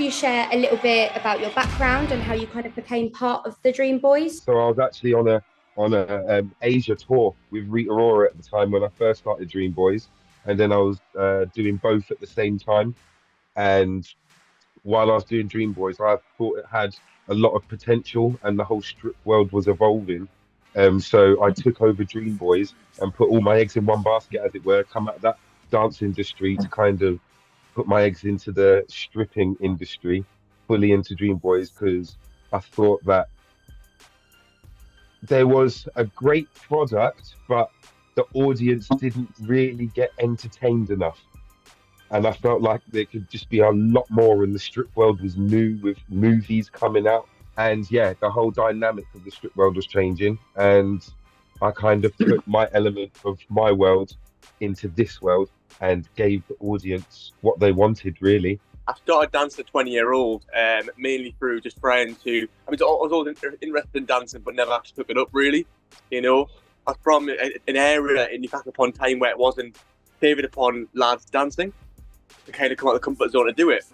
you share a little bit about your background and how you kind of became part of the Dreamboys? So I was actually on a Asia tour with Rita Ora at the time when I first started Dreamboys, and then I was doing both at the same time. And while I was doing Dreamboys, I thought it had a lot of potential, and the whole strip world was evolving. So I took over Dreamboys and put all my eggs in one basket, as it were, come out of that dance industry to kind of put my eggs into the stripping industry, fully into Dreamboys, because I thought that there was a great product, but the audience didn't really get entertained enough. And I felt like there could just be a lot more, and the strip world was new with movies coming out. And yeah, the whole dynamic of the strip world was changing. And I kind of put my element of my world into this world and gave the audience what they wanted, really. I started dancing at 20-year-old, mainly through just friends who, I mean, I was always interested in dancing, but never actually took it up really. You know, I was from an area in Newcastle upon Tyne where it wasn't favoured upon lads dancing. To kind of come out of the comfort zone to do it.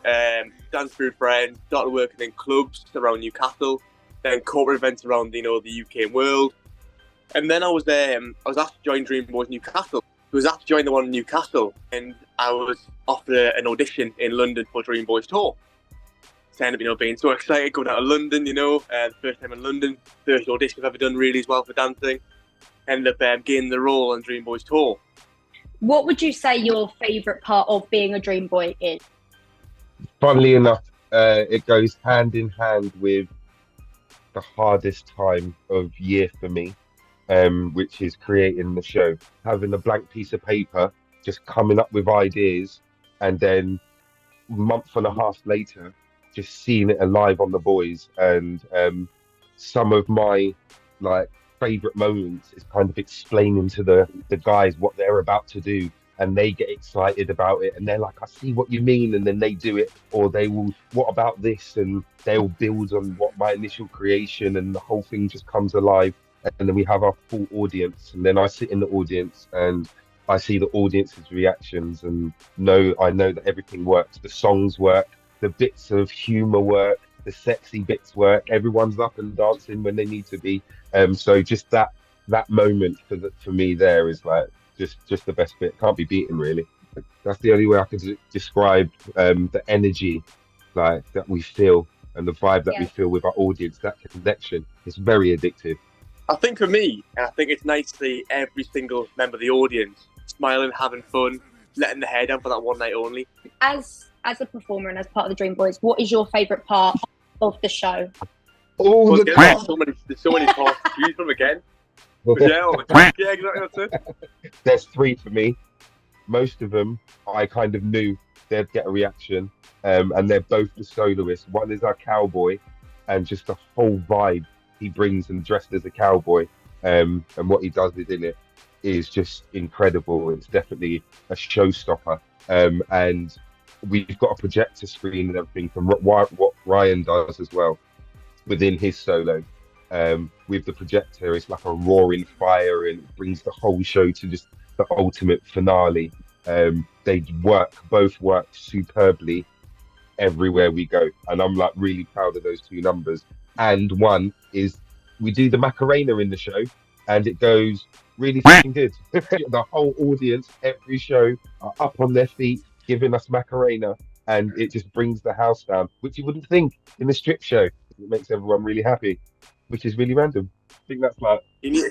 Dance through friends, started working in clubs around Newcastle, then corporate events around the UK and world. And then I was asked to join Dreamboys Newcastle. I was asked to join the one in Newcastle, and I was offered an audition in London for Dreamboys tour. So I ended up being so excited going out of London, the first time in London, first audition I've ever done really as well for dancing. Ended up getting the role on Dreamboys tour. What would you say your favourite part of being a dream boy is? Funnily enough, it goes hand in hand with the hardest time of year for me, which is creating the show. Having a blank piece of paper, just coming up with ideas, and then month and a half later, just seeing it alive on the boys. And some of my like favorite moments is kind of explaining to the guys what they're about to do, and they get excited about it, and they're like, I see what you mean, and then they do it, or they will, what about this, and they'll build on what my initial creation, and the whole thing just comes alive. And then we have our full audience, and then I sit in the audience and I see the audience's reactions, and I know that everything works. The songs work, the bits of humor work, the sexy bits work. Everyone's up and dancing when they need to be. So just that moment for me there is like just the best bit. Can't be beaten, really. That's the only way I can describe the energy like that we feel, and the vibe that we feel with our audience. That connection is very addictive. I think for me, I think it's nice to see every single member of the audience smiling, having fun, letting their hair down for that one night only. As a performer and as part of the Dreamboys, what is your favourite part of the show? There's so many parts to choose from again. Yeah, exactly. That's it. There's three for me. Most of them, I kind of knew they'd get a reaction, and they're both the soloists. One is our cowboy, and just the whole vibe he brings and dressed as a cowboy, and what he does within it is just incredible. It's definitely a showstopper, and we've got a projector screen and everything from what Ryan does as well within his solo. With the projector, it's like a roaring fire, and it brings the whole show to just the ultimate finale. They both work superbly everywhere we go, and I'm like really proud of those two numbers. And one is we do the Macarena in the show, and it goes really fucking good. The whole audience, every show, are up on their feet, giving us Macarena, and it just brings the house down, which you wouldn't think in a strip show. It makes everyone really happy, which is really random. I think that's like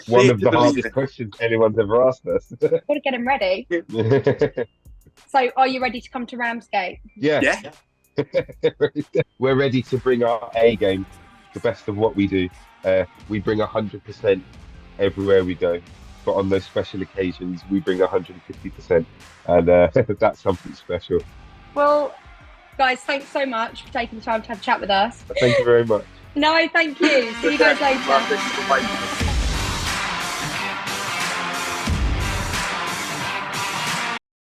one of the hardest questions anyone's ever asked us. Got to get him ready. So, are you ready to come to Ramsgate? Yeah. We're ready to bring our A game, the best of what we do. We bring 100% everywhere we go, but on those special occasions, we bring 150%, and that's something special. Well, guys, thanks so much for taking the time to have a chat with us. Thank you very much. No, thank you. See you guys later.